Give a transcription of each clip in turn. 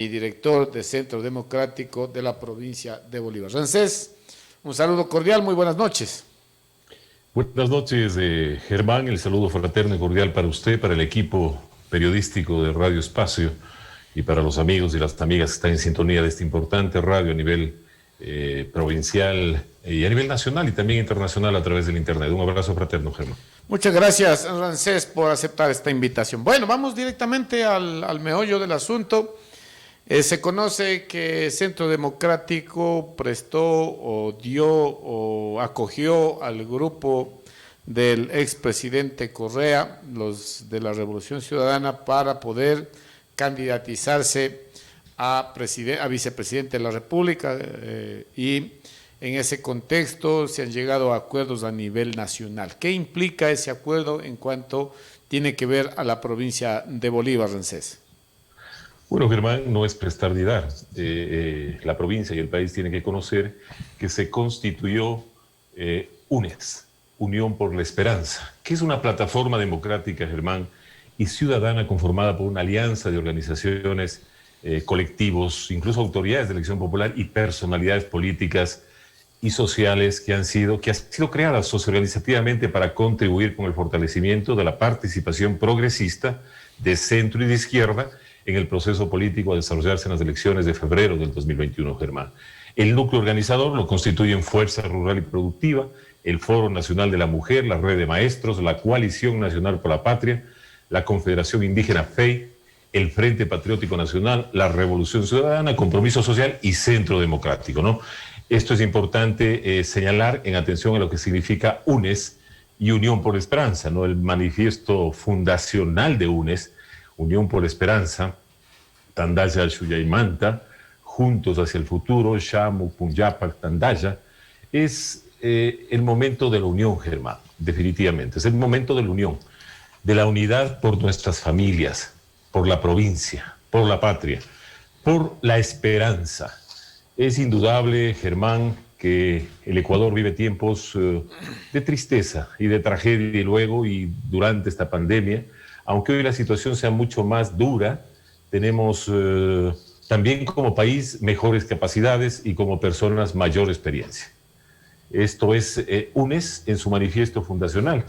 y director de Centro Democrático de la provincia de Bolívar. Rancés, un saludo cordial, muy buenas noches. Buenas noches, Germán. El saludo fraterno y cordial para usted, para el equipo periodístico de Radio Espacio y para los amigos y las amigas que están en sintonía de esta importante radio a nivel provincial y a nivel nacional y también internacional a través del Internet. Un abrazo fraterno, Germán. Muchas gracias, Rancés, por aceptar esta invitación. Bueno, vamos directamente al meollo del asunto. Se conoce que Centro Democrático prestó o dio o acogió al grupo del expresidente Correa, los de la Revolución Ciudadana, para poder candidatizarse a vicepresidente de la República y en ese contexto se han llegado a acuerdos a nivel nacional. ¿Qué implica ese acuerdo en cuanto tiene que ver a la provincia de Bolívar, Rancés? Bueno, Germán, no es prestar ni dar. La provincia y el país tienen que conocer que se constituyó UNES, Unión por la Esperanza, que es una plataforma democrática, Germán, y ciudadana conformada por una alianza de organizaciones, colectivos, incluso autoridades de elección popular y personalidades políticas y sociales que han sido creadas socioorganizativamente para contribuir con el fortalecimiento de la participación progresista de centro y de izquierda en el proceso político a desarrollarse en las elecciones de febrero del 2021, Germán. El núcleo organizador lo constituyen Fuerza Rural y Productiva, el Foro Nacional de la Mujer, la Red de Maestros, la Coalición Nacional por la Patria, la Confederación Indígena FEI, el Frente Patriótico Nacional, la Revolución Ciudadana, Compromiso Social y Centro Democrático, ¿no? Esto es importante señalar en atención a lo que significa UNES y Unión por la Esperanza, ¿no? El manifiesto fundacional de UNES, Unión por la Esperanza, Tandaya Xuyaimanta, Juntos hacia el Futuro, Shamu, Punjapak, Tandaya, es el momento de la unión, Germán, definitivamente. Es el momento de la unión, de la unidad por nuestras familias, por la provincia, por la patria, por la esperanza. Es indudable, Germán, que el Ecuador vive tiempos de tristeza y de tragedia y luego y durante esta pandemia. Aunque hoy la situación sea mucho más dura, tenemos también como país mejores capacidades y como personas mayor experiencia. Esto es UNES en su manifiesto fundacional.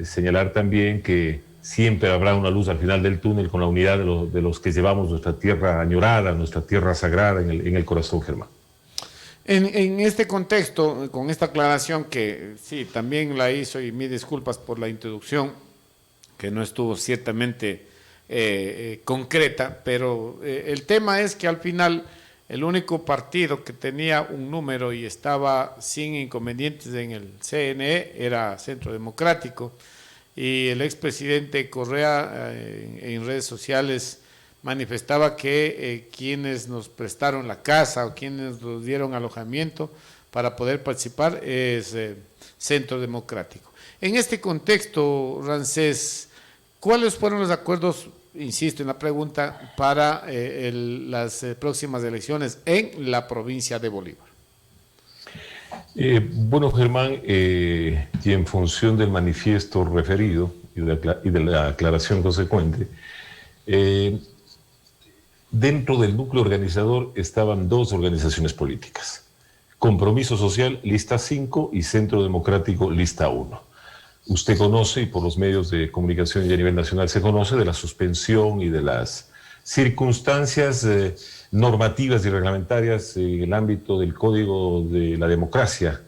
Señalar también que siempre habrá una luz al final del túnel con la unidad de los que llevamos nuestra tierra añorada, nuestra tierra sagrada en el corazón, Germán. En este contexto, con esta aclaración que sí, también la hizo, y mis disculpas por la introducción, que no estuvo ciertamente concreta, pero el tema es que al final el único partido que tenía un número y estaba sin inconvenientes en el CNE era Centro Democrático, y el expresidente Correa en redes sociales manifestaba que quienes nos prestaron la casa o quienes nos dieron alojamiento para poder participar es Centro Democrático. En este contexto, Rancés, ¿cuáles fueron los acuerdos, insisto en la pregunta, para las próximas elecciones en la provincia de Bolívar? Bueno, Germán, y en función del manifiesto referido y de la aclaración consecuente, dentro del núcleo organizador estaban dos organizaciones políticas: Compromiso Social, lista 5, y Centro Democrático, lista 1. Usted conoce, y por los medios de comunicación y a nivel nacional se conoce, de la suspensión y de las circunstancias normativas y reglamentarias en el ámbito del Código de la Democracia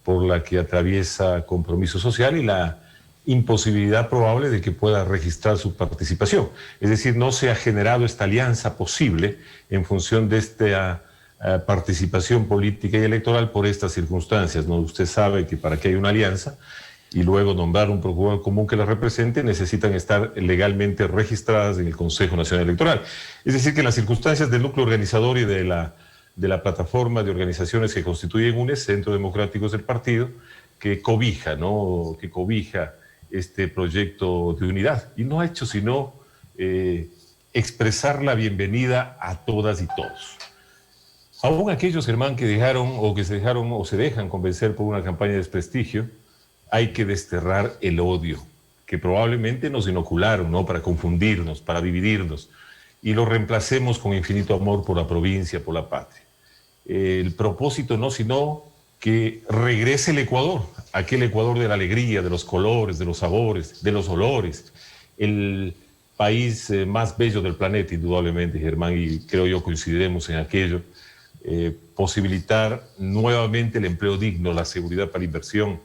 por la que atraviesa Compromiso Social y la imposibilidad probable de que pueda registrar su participación. Es decir, no se ha generado esta alianza posible en función de esta participación política y electoral por estas circunstancias, ¿no? Usted sabe que para que haya una alianza y luego nombrar un procurador común que la represente, necesitan estar legalmente registradas en el Consejo Nacional Electoral. Es decir, que las circunstancias del núcleo organizador y de la plataforma de organizaciones que constituyen UNES, Centro Democrático del partido, que cobija, ¿no? Que cobija este proyecto de unidad. Y no ha hecho sino expresar la bienvenida a todas y todos. Aún aquellos, Germán, que dejaron o se dejan convencer por una campaña de desprestigio, hay que desterrar el odio que probablemente nos inocularon, ¿no? Para confundirnos, para dividirnos. y lo reemplacemos con infinito amor por la provincia, por la patria. El propósito no, sino que regrese el Ecuador, aquel Ecuador de la alegría, de los colores, de los sabores, de los olores, el país más bello del planeta, indudablemente, Germán, y creo yo coincidiremos en aquello, posibilitar nuevamente el empleo digno, la seguridad para la inversión,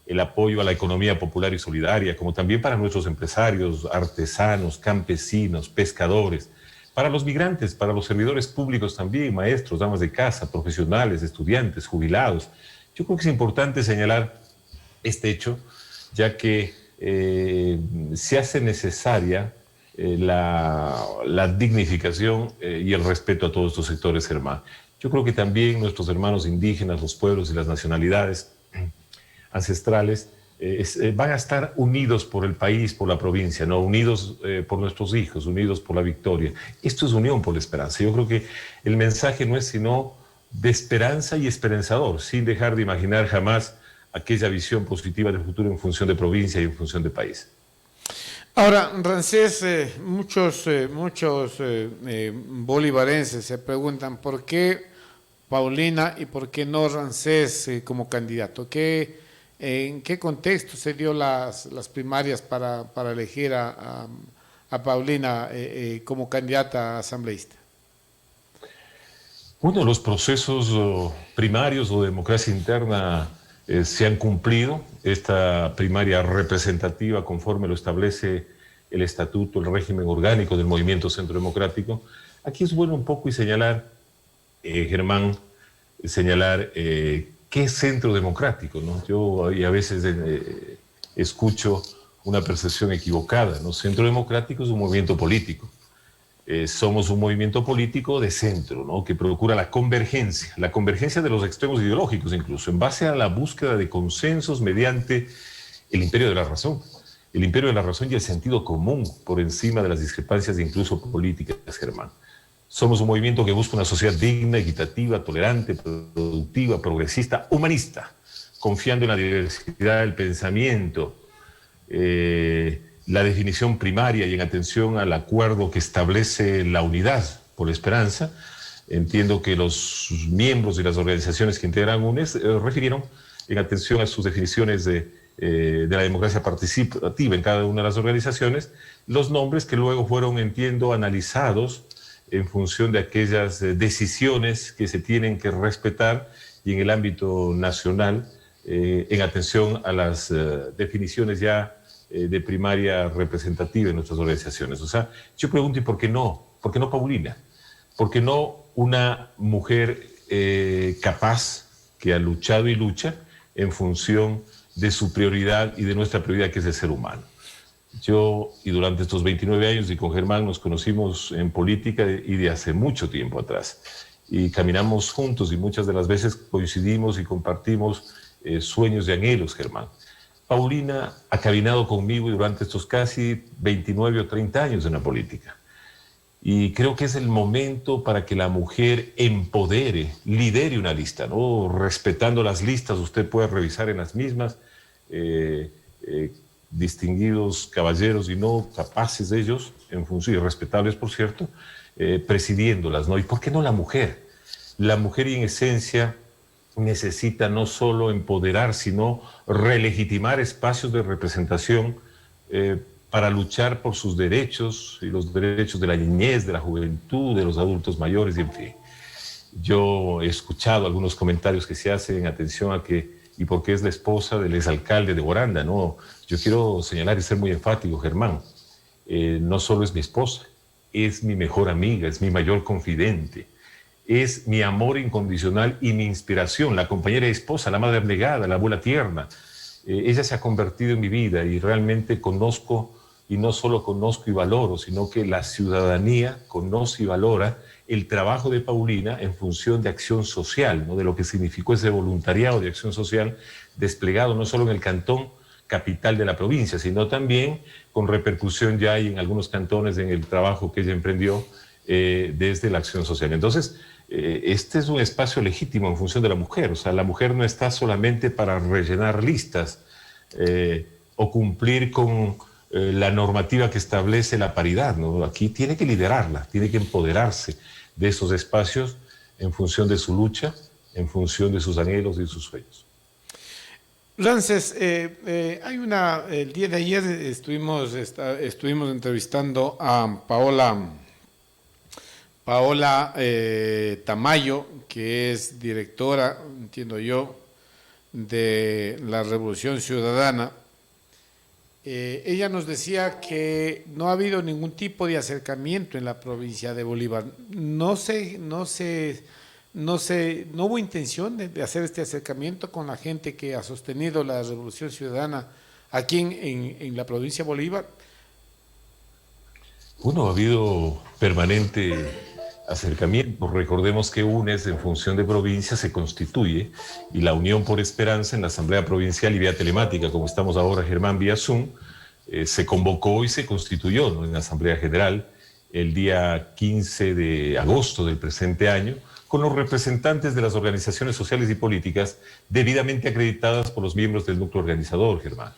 el apoyo a la economía popular y solidaria, como también para nuestros empresarios, artesanos, campesinos, pescadores, para los migrantes, para los servidores públicos también, maestros, damas de casa, profesionales, estudiantes, jubilados. Yo creo que es importante señalar este hecho, ya que se hace necesaria la dignificación y el respeto a todos estos sectores, Germán. Yo creo que también nuestros hermanos indígenas, los pueblos y las nacionalidades ancestrales van a estar unidos por el país, por la provincia, ¿no? Unidos por nuestros hijos, unidos por la victoria. Esto es unión por la esperanza. Yo creo que el mensaje no es sino de esperanza y esperanzador, sin dejar de imaginar jamás aquella visión positiva del futuro en función de provincia y en función de país. Ahora, Ramsés, muchos bolivarenses se preguntan por qué Paulina y por qué no Ramsés como candidato. ¿En qué contexto se dio las primarias para elegir a Paulina como candidata asambleísta? Bueno, los procesos primarios o de democracia interna se han cumplido. Esta primaria representativa, conforme lo establece el estatuto, el régimen orgánico del Movimiento Centro Democrático. Aquí es bueno un poco y señalar, Germán, qué es centro democrático, ¿no? Yo a veces escucho una percepción equivocada, ¿no? Centro democrático es un movimiento político. Somos un movimiento político de centro, ¿no? Que procura la convergencia de los extremos ideológicos incluso, en base a la búsqueda de consensos mediante el imperio de la razón. El imperio de la razón y el sentido común por encima de las discrepancias incluso políticas, Germán. Somos un movimiento que busca una sociedad digna, equitativa, tolerante, productiva, progresista, humanista, confiando en la diversidad del pensamiento, la definición primaria y en atención al acuerdo que establece la unidad por la esperanza. Entiendo que los miembros y las organizaciones que integran UNES refirieron en atención a sus definiciones de la democracia participativa en cada una de las organizaciones, los nombres que luego fueron, entiendo, analizados en función de aquellas decisiones que se tienen que respetar y en el ámbito nacional, en atención a las definiciones ya de primaria representativa en nuestras organizaciones. O sea, yo pregunto, ¿y por qué no? ¿Por qué no Paulina? ¿Por qué no una mujer capaz que ha luchado y lucha en función de su prioridad y de nuestra prioridad, que es el ser humano? Yo, y durante estos 29 años, y con Germán nos conocimos en política y de hace mucho tiempo atrás, y caminamos juntos y muchas de las veces coincidimos y compartimos sueños y anhelos, Germán. Paulina ha caminado conmigo durante estos casi 29 o 30 años en la política. Y creo que es el momento para que la mujer empodere, lidere una lista, ¿no? Respetando las listas, usted puede revisar en las mismas, distinguidos caballeros y no capaces de ellos, en función, y respetables por cierto, presidiéndolas, ¿no? ¿Y por qué no la mujer? La mujer en esencia necesita no solo empoderar, sino relegitimar espacios de representación para luchar por sus derechos y los derechos de la niñez, de la juventud, de los adultos mayores, y en fin. Yo he escuchado algunos comentarios que se hacen en atención a que, ¿y por qué es la esposa del exalcalde de Boranda? No, yo quiero señalar y ser muy enfático, Germán. No solo es mi esposa, es mi mejor amiga, es mi mayor confidente, es mi amor incondicional y mi inspiración, la compañera y esposa, la madre abnegada, la abuela tierna. Ella se ha convertido en mi vida y realmente conozco, y no solo conozco y valoro, sino que la ciudadanía conoce y valora el trabajo de Paulina en función de acción social, ¿no? De lo que significó ese voluntariado de acción social desplegado no solo en el cantón capital de la provincia, sino también con repercusión ya y en algunos cantones en el trabajo que ella emprendió desde la acción social. Entonces, este es un espacio legítimo en función de la mujer. O sea, la mujer no está solamente para rellenar listas o cumplir con la normativa que establece la paridad, ¿no? Aquí tiene que liderarla, tiene que empoderarse de esos espacios en función de su lucha, en función de sus anhelos y sus sueños. Lances, el día de ayer estuvimos entrevistando a Paola Tamayo, que es directora, entiendo yo, de la Revolución Ciudadana. Ella nos decía que no ha habido ningún tipo de acercamiento en la provincia de Bolívar. No hubo intención de hacer este acercamiento con la gente que ha sostenido la Revolución Ciudadana aquí en la provincia de Bolívar. Bueno, ha habido permanente acercamiento. Recordemos que UNES, en función de provincia, se constituye, y la Unión por Esperanza en la Asamblea Provincial y vía telemática, como estamos ahora, Germán, vía Zoom, se convocó y se constituyó, ¿no?, en la Asamblea General el día 15 de agosto del presente año, con los representantes de las organizaciones sociales y políticas debidamente acreditadas por los miembros del núcleo organizador, Germán,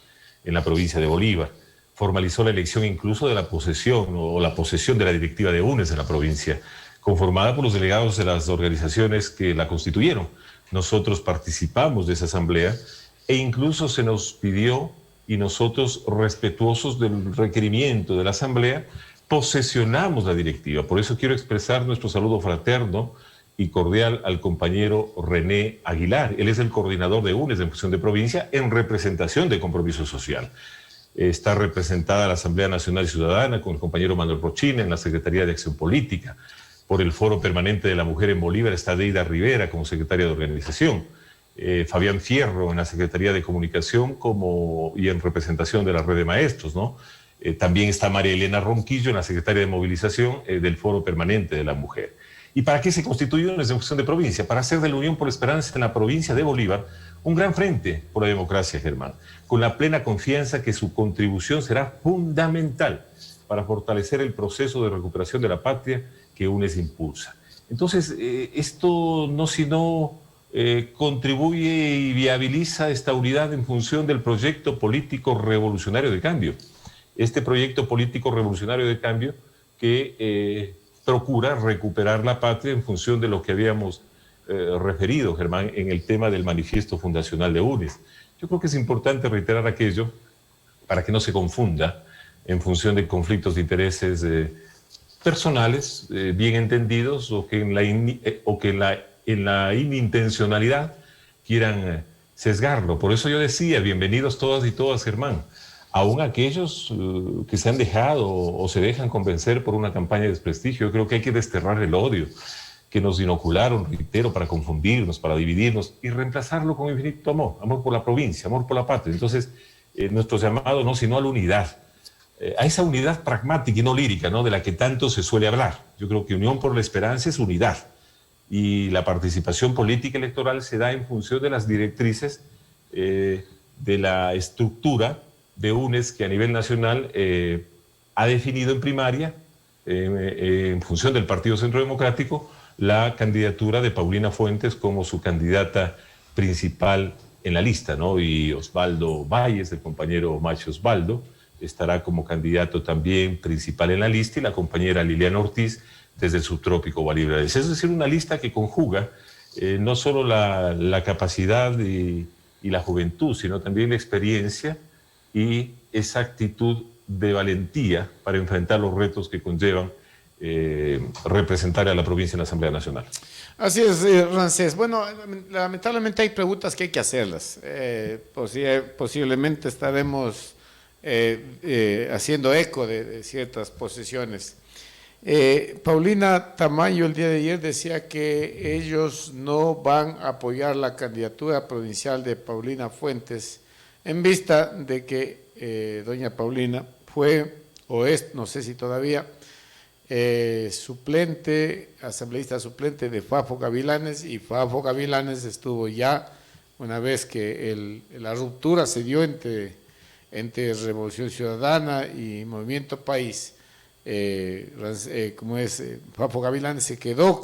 en la provincia de Bolívar. Formalizó la elección incluso de la posesión o la posesión de la directiva de UNES en la provincia, conformada por los delegados de las organizaciones que la constituyeron. Nosotros participamos de esa asamblea e incluso se nos pidió, y nosotros, respetuosos del requerimiento de la asamblea, posesionamos la directiva. Por eso quiero expresar nuestro saludo fraterno y cordial al compañero René Aguilar. Él es el coordinador de UNES en función de provincia en representación de Compromiso Social. Está representada la Asamblea Nacional Ciudadana con el compañero Manuel Rochina en la Secretaría de Acción Política. Por el Foro Permanente de la Mujer en Bolívar está Deida Rivera como secretaria de organización. Fabián Fierro en la Secretaría de Comunicación y en representación de la Red de Maestros, ¿no? También está María Elena Ronquillo en la Secretaría de Movilización del Foro Permanente de la Mujer. ¿Y para qué se constituyó en la función de provincia? Para hacer de la Unión por Esperanza en la provincia de Bolívar un gran frente por la democracia, Germán, con la plena confianza que su contribución será fundamental para fortalecer el proceso de recuperación de la patria que UNES impulsa. Entonces, esto no sino contribuye y viabiliza esta unidad en función del proyecto político revolucionario de cambio. Este proyecto político revolucionario de cambio que procura recuperar la patria en función de lo que habíamos referido, Germán, en el tema del manifiesto fundacional de UNES. Yo creo que es importante reiterar aquello para que no se confunda en función de conflictos de intereses personales, bien entendidos, o que en la inintencionalidad quieran sesgarlo. Por eso yo decía, bienvenidos todas y todas, Germán, aún aquellos que se han dejado o se dejan convencer por una campaña de desprestigio. Yo creo que hay que desterrar el odio que nos inocularon, reitero, para confundirnos, para dividirnos, y reemplazarlo con infinito amor, amor por la provincia, amor por la patria. Entonces, nuestro llamado no sino a la unidad, a esa unidad pragmática y no lírica, ¿no?, de la que tanto se suele hablar. Yo creo que Unión por la Esperanza es unidad, y la participación política electoral se da en función de las directrices de la estructura de UNES que a nivel nacional ha definido en primaria, en función del Partido Centro Democrático, la candidatura de Paulina Fuentes como su candidata principal en la lista, ¿no? Y Osvaldo Valles, el compañero Macho Osvaldo, estará como candidato también principal en la lista, y la compañera Liliana Ortiz desde el subtrópico Bolívares. Es decir, una lista que conjuga no solo la capacidad y la juventud, sino también la experiencia y esa actitud de valentía para enfrentar los retos que conllevan representar a la provincia en la Asamblea Nacional. Así es, Rancés. Bueno, lamentablemente hay preguntas que hay que hacerlas. Posiblemente estaremos haciendo eco de ciertas posiciones. Paulina Tamayo el día de ayer decía que ellos no van a apoyar la candidatura provincial de Paulina Fuentes en vista de que doña Paulina fue o es, no sé si todavía, asambleísta suplente de Fafo Gavilanes, y Fafo Gavilanes estuvo ya, una vez que la ruptura se dio entre Revolución Ciudadana y Movimiento País, Fafo Gavilanes se quedó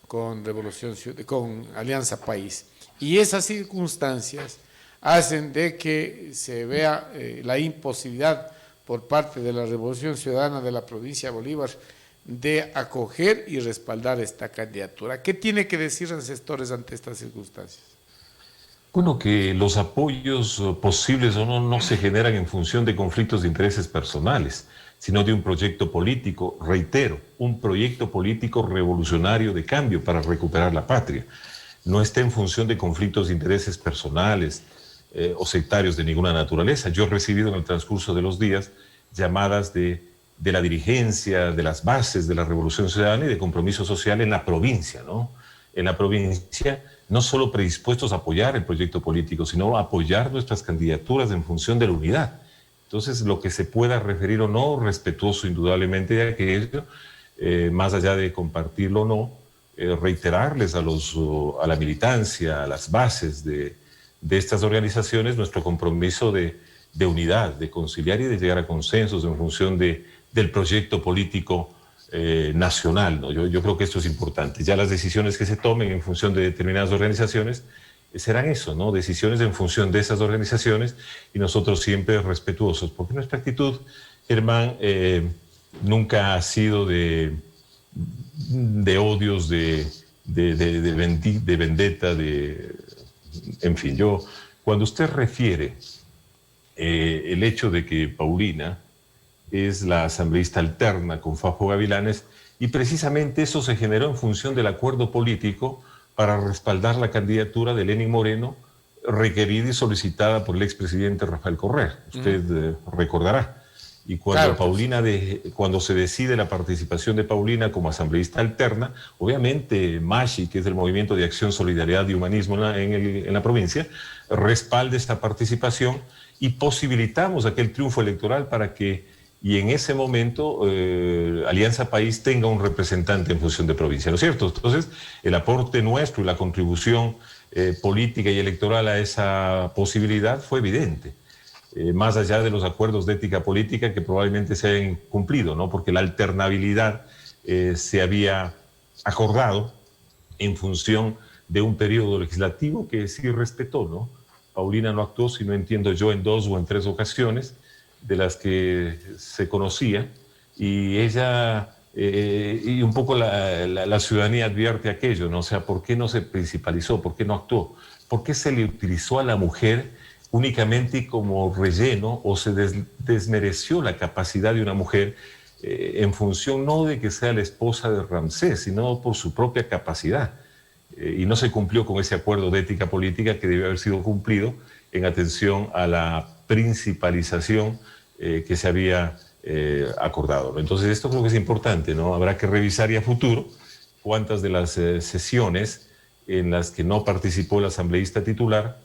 con Alianza País, y esas circunstancias hacen de que se vea la imposibilidad por parte de la Revolución Ciudadana de la provincia de Bolívar de acoger y respaldar esta candidatura. ¿Qué tiene que decir Ancestores ante estas circunstancias? Bueno, que los apoyos posibles o no se generan en función de conflictos de intereses personales, sino de un proyecto político, reitero, un proyecto político revolucionario de cambio para recuperar la patria. No está en función de conflictos de intereses personales o sectarios de ninguna naturaleza. Yo he recibido en el transcurso de los días llamadas de la dirigencia, de las bases de la Revolución Ciudadana y de compromiso social en la provincia, ¿no? En la provincia, no solo predispuestos a apoyar el proyecto político, sino a apoyar nuestras candidaturas en función de la unidad. Entonces, lo que se pueda referir o no, respetuoso indudablemente de aquello, más allá de compartirlo o no, reiterarles a la militancia, a las bases de estas organizaciones, nuestro compromiso de unidad, de conciliar y de llegar a consensos en función del proyecto político nacional, ¿no? Yo creo que esto es importante. Ya las decisiones que se tomen en función de determinadas organizaciones serán eso, ¿no? Decisiones en función de esas organizaciones y nosotros siempre respetuosos, porque nuestra actitud, Germán, nunca ha sido de odios, de vendetta, en fin, cuando usted refiere el hecho de que Paulina es la asambleísta alterna con Fafo Gavilanes, y precisamente eso se generó en función del acuerdo político para respaldar la candidatura de Lenín Moreno, requerida y solicitada por el expresidente Rafael Correa. Usted recordará. Y cuando cuando se decide la participación de Paulina como asambleísta alterna, obviamente MASHI, que es el Movimiento de Acción, Solidaridad y Humanismo en la provincia, respalda esta participación y posibilitamos aquel triunfo electoral para que, y en ese momento, Alianza País tenga un representante en función de provincia, ¿no es cierto? Entonces, el aporte nuestro y la contribución política y electoral a esa posibilidad fue evidente. Más allá de los acuerdos de ética política que probablemente se hayan cumplido, ¿no? Porque la alternabilidad se había acordado en función de un periodo legislativo que sí respetó, ¿no? Paulina no actuó, si no entiendo yo, en 2 o en 3 ocasiones de las que se conocía, y ella, y un poco la ciudadanía advierte aquello, ¿no? O sea, ¿por qué no se principalizó? ¿Por qué no actuó? ¿Por qué se le utilizó a la mujer únicamente como relleno o se desmereció la capacidad de una mujer en función no de que sea la esposa de Ramsés, sino por su propia capacidad? Y no se cumplió con ese acuerdo de ética política que debió haber sido cumplido en atención a la principalización que se había acordado, ¿no? Entonces esto creo que es importante, ¿no? Habrá que revisar y a futuro cuántas de las sesiones en las que no participó el asambleísta titular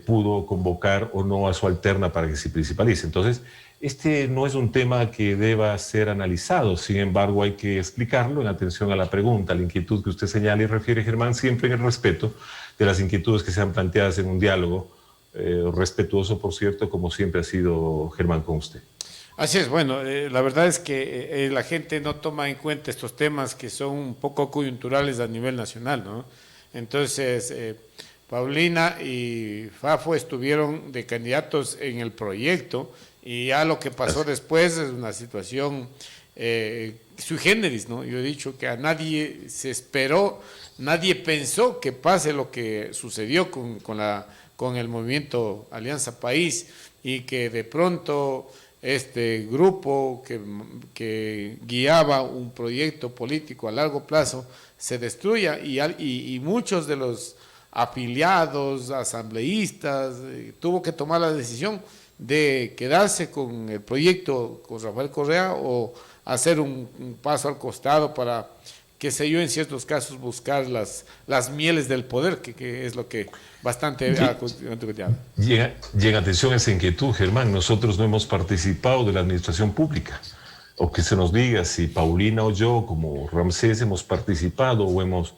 pudo convocar o no a su alterna para que se principalice. Entonces, este no es un tema que deba ser analizado, sin embargo hay que explicarlo en atención a la pregunta, a la inquietud que usted señala y refiere, Germán, siempre en el respeto de las inquietudes que sean planteadas en un diálogo respetuoso, por cierto, como siempre ha sido Germán con usted. Así es, bueno, la verdad es que la gente no toma en cuenta estos temas que son un poco coyunturales a nivel nacional, ¿no? Entonces, Paulina y Fafo estuvieron de candidatos en el proyecto y ya lo que pasó después es una situación sui generis, ¿no? Yo he dicho que a nadie se esperó, nadie pensó que pase lo que sucedió con el movimiento Alianza País, y que de pronto este grupo que guiaba un proyecto político a largo plazo se destruya y muchos de los afiliados, asambleístas, tuvo que tomar la decisión de quedarse con el proyecto con Rafael Correa o hacer un paso al costado para, qué sé yo, en ciertos casos buscar las mieles del poder, que es lo que bastante... Y en atención a esa inquietud, Germán, nosotros no hemos participado de la administración pública, o que se nos diga si Paulina o yo, como Ramsés, hemos participado o hemos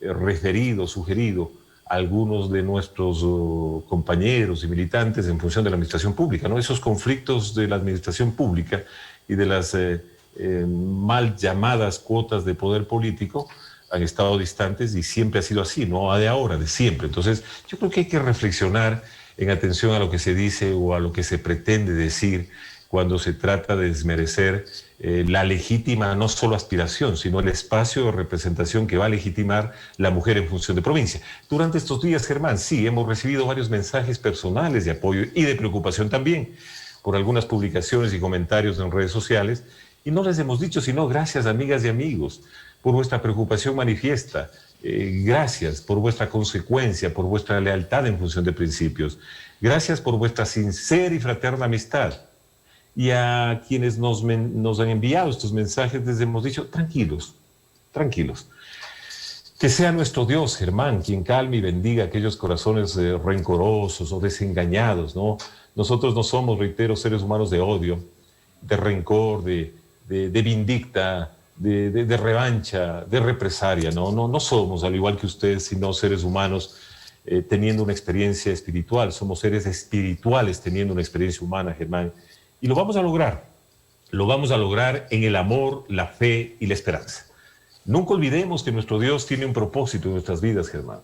referido, sugerido a algunos de nuestros compañeros y militantes en función de la administración pública, ¿no? Esos conflictos de la administración pública y de las mal llamadas cuotas de poder político han estado distantes y siempre ha sido así, no de ahora, de siempre. Entonces, yo creo que hay que reflexionar en atención a lo que se dice o a lo que se pretende decir cuando se trata de desmerecer la legítima, no solo aspiración, sino el espacio de representación que va a legitimar la mujer en función de provincia. Durante estos días, Germán, sí, hemos recibido varios mensajes personales de apoyo y de preocupación también por algunas publicaciones y comentarios en redes sociales, y no les hemos dicho sino gracias, amigas y amigos, por vuestra preocupación manifiesta. Gracias por vuestra consecuencia, por vuestra lealtad en función de principios. Gracias por vuestra sincera y fraterna amistad. Y a quienes nos han enviado estos mensajes les hemos dicho, tranquilos, tranquilos. Que sea nuestro Dios, Germán, quien calme y bendiga aquellos corazones rencorosos o desengañados, ¿no? Nosotros no somos, reitero, seres humanos de odio, de rencor, de vindicta, de revancha, de represalia, ¿no? No somos, al igual que ustedes, sino seres humanos teniendo una experiencia espiritual. Somos seres espirituales teniendo una experiencia humana, Germán. Y lo vamos a lograr. Lo vamos a lograr en el amor, la fe y la esperanza. Nunca olvidemos que nuestro Dios tiene un propósito en nuestras vidas, Germán.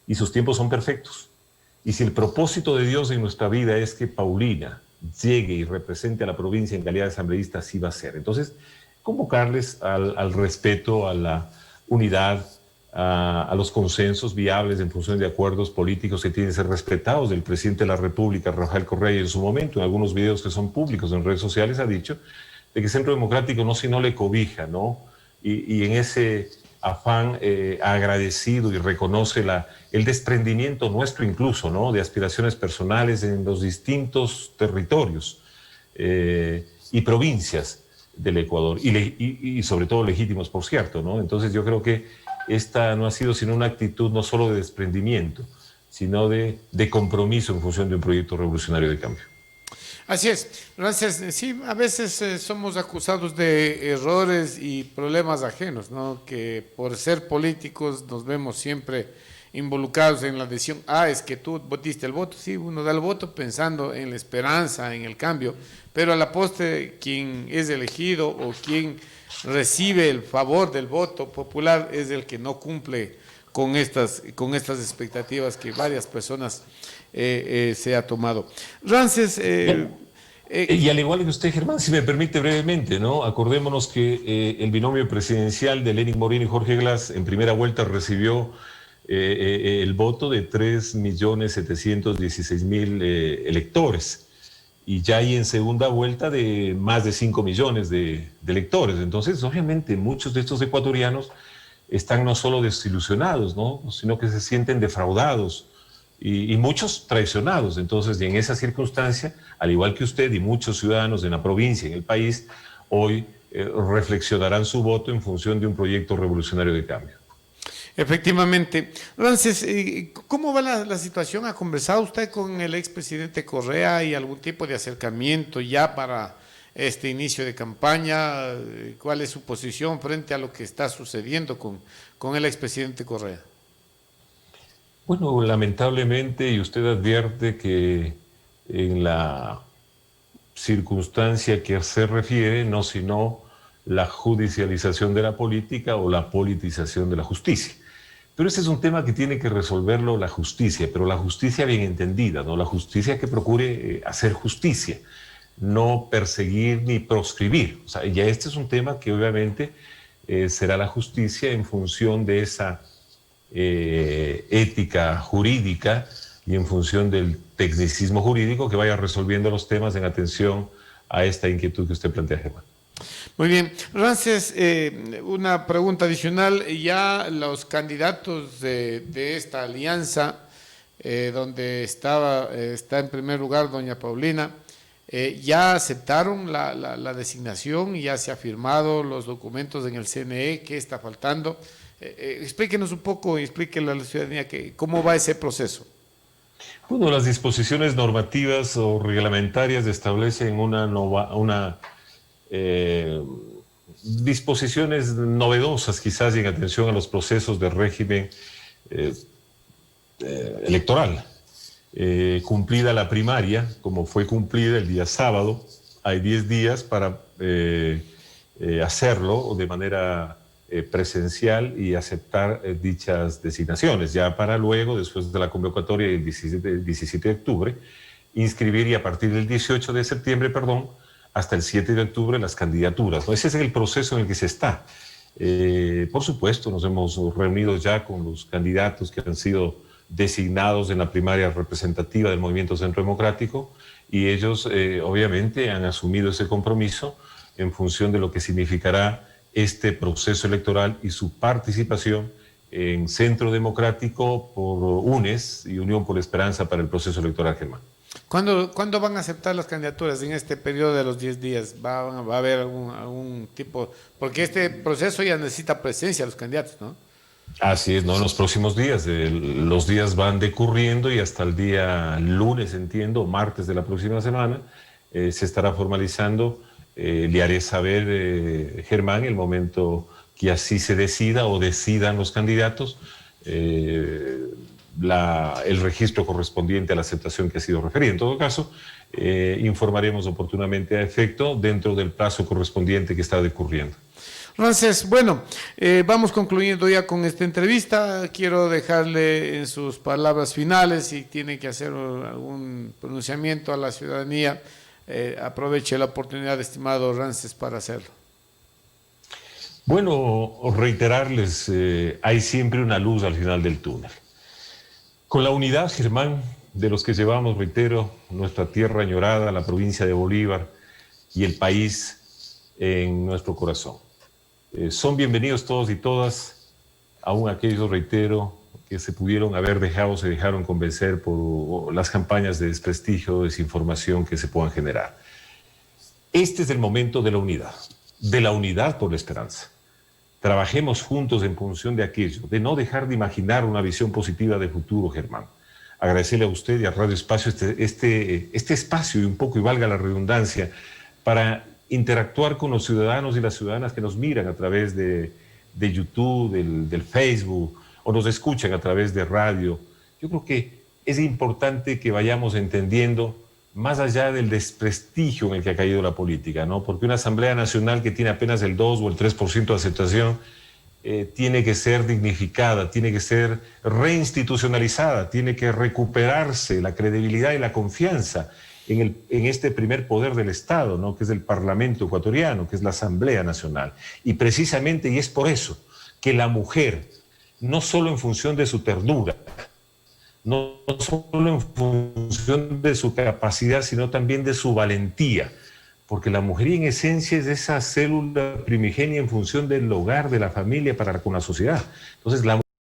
Y sus tiempos son perfectos. Y si el propósito de Dios en nuestra vida es que Paulina llegue y represente a la provincia en calidad de asambleísta, así va a ser. Entonces, convocarles al respeto, a la unidad, a los consensos viables en función de acuerdos políticos que tienen que ser respetados. El presidente de la República, Rafael Correa, en su momento, en algunos videos que son públicos en redes sociales, ha dicho de que Centro Democrático no sino le cobija, ¿no? Y en ese afán ha agradecido y reconoce el desprendimiento nuestro incluso, ¿no? De aspiraciones personales en los distintos territorios y provincias del Ecuador, y sobre todo legítimos, por cierto, ¿no? Entonces yo creo que esta no ha sido sino una actitud no solo de desprendimiento, sino de compromiso en función de un proyecto revolucionario de cambio. Así es, gracias. Sí, a veces somos acusados de errores y problemas ajenos, ¿no? Que por ser políticos nos vemos siempre involucrados en la decisión. Es que tú diste el voto. Sí, uno da el voto pensando en la esperanza, en el cambio, pero a la postre quien es elegido o quien recibe el favor del voto popular es el que no cumple con estas expectativas que varias personas se ha tomado. Rances... y al igual que usted, Germán, si me permite brevemente, ¿no? Acordémonos que el binomio presidencial de Lenín Moreno y Jorge Glass en primera vuelta recibió el voto de 3.716.000 electores, y ya hay en segunda vuelta de más de 5 millones de electores. Entonces, obviamente, muchos de estos ecuatorianos están no solo desilusionados, ¿no? Sino que se sienten defraudados y muchos traicionados. Entonces, y en esa circunstancia, al igual que usted y muchos ciudadanos en la provincia, en el país, hoy reflexionarán su voto en función de un proyecto revolucionario de cambio. Efectivamente. Rances, ¿cómo va la situación? ¿Ha conversado usted con el expresidente Correa y algún tipo de acercamiento ya para este inicio de campaña? ¿Cuál es su posición frente a lo que está sucediendo con el expresidente Correa? Bueno, lamentablemente, y usted advierte que en la circunstancia que se refiere, no sino la judicialización de la política o la politización de la justicia. Pero ese es un tema que tiene que resolverlo la justicia, pero la justicia bien entendida, ¿no? La justicia que procure hacer justicia, no perseguir ni proscribir. O sea, ya este es un tema que obviamente será la justicia en función de esa ética jurídica y en función del tecnicismo jurídico que vaya resolviendo los temas en atención a esta inquietud que usted plantea, Germán. Muy bien. Rances, una pregunta adicional. Ya los candidatos de esta alianza, donde está en primer lugar doña Paulina, ya aceptaron la designación y ya se ha firmado los documentos en el CNE. ¿Qué está faltando? Explíquenos un poco y explíquenle a la ciudadanía cómo va ese proceso. Bueno, las disposiciones normativas o reglamentarias establecen disposiciones novedosas quizás en atención a los procesos de régimen electoral. Cumplida la primaria, como fue cumplida el día sábado, hay 10 días para hacerlo de manera presencial y aceptar dichas designaciones, ya para luego, después de la convocatoria del 17 de octubre, inscribir y a partir del 18 de septiembre, perdón, hasta el 7 de octubre las candidaturas, ¿no? Ese es el proceso en el que se está. Por supuesto, nos hemos reunido ya con los candidatos que han sido designados en la primaria representativa del Movimiento Centro Democrático y ellos obviamente han asumido ese compromiso en función de lo que significará este proceso electoral y su participación en Centro Democrático por UNES y Unión por la Esperanza para el proceso electoral, Germán. ¿Cuándo van a aceptar las candidaturas en este periodo de los 10 días? ¿Va a haber algún tipo? Porque este proceso ya necesita presencia de los candidatos, ¿no? Así es, ¿no? En los próximos días. Los días van decurriendo y hasta el día lunes, entiendo, martes de la próxima semana, se estará formalizando. Le haré saber, Germán, el momento que así se decida o decidan los candidatos, el registro correspondiente a la aceptación que ha sido referida. En todo caso, informaremos oportunamente a efecto dentro del plazo correspondiente que está decurriendo. Entonces, bueno, vamos concluyendo ya con esta entrevista. Quiero dejarle en sus palabras finales, si tiene que hacer algún pronunciamiento a la ciudadanía, aproveche la oportunidad, estimado Rances, para hacerlo. Bueno, reiterarles, hay siempre una luz al final del túnel. Con la unidad, Germán, de los que llevamos, reitero, nuestra tierra añorada, la provincia de Bolívar y el país en nuestro corazón. Son bienvenidos todos y todas, aún aquellos, reitero, que se pudieron haber dejado, se dejaron convencer por las campañas de desprestigio, desinformación que se puedan generar. Este es el momento de la unidad por la esperanza. Trabajemos juntos en función de aquello, de no dejar de imaginar una visión positiva de futuro, Germán. Agradecerle a usted y a Radio Espacio este espacio, y un poco, y valga la redundancia, para interactuar con los ciudadanos y las ciudadanas que nos miran a través de YouTube, del Facebook, o nos escuchan a través de radio. Yo creo que es importante que vayamos entendiendo, más allá del desprestigio en el que ha caído la política, ¿no? Porque una Asamblea Nacional que tiene apenas el 2 o el 3% de aceptación tiene que ser dignificada, tiene que ser reinstitucionalizada, tiene que recuperarse la credibilidad y la confianza en este primer poder del Estado, ¿no? Que es el Parlamento ecuatoriano, que es la Asamblea Nacional. Y precisamente, y es por eso, que la mujer, no solo en función de su ternura, no solo en función de su capacidad, sino también de su valentía, porque la mujer en esencia es esa célula primigenia en función del hogar, de la familia, para con la sociedad. Entonces, la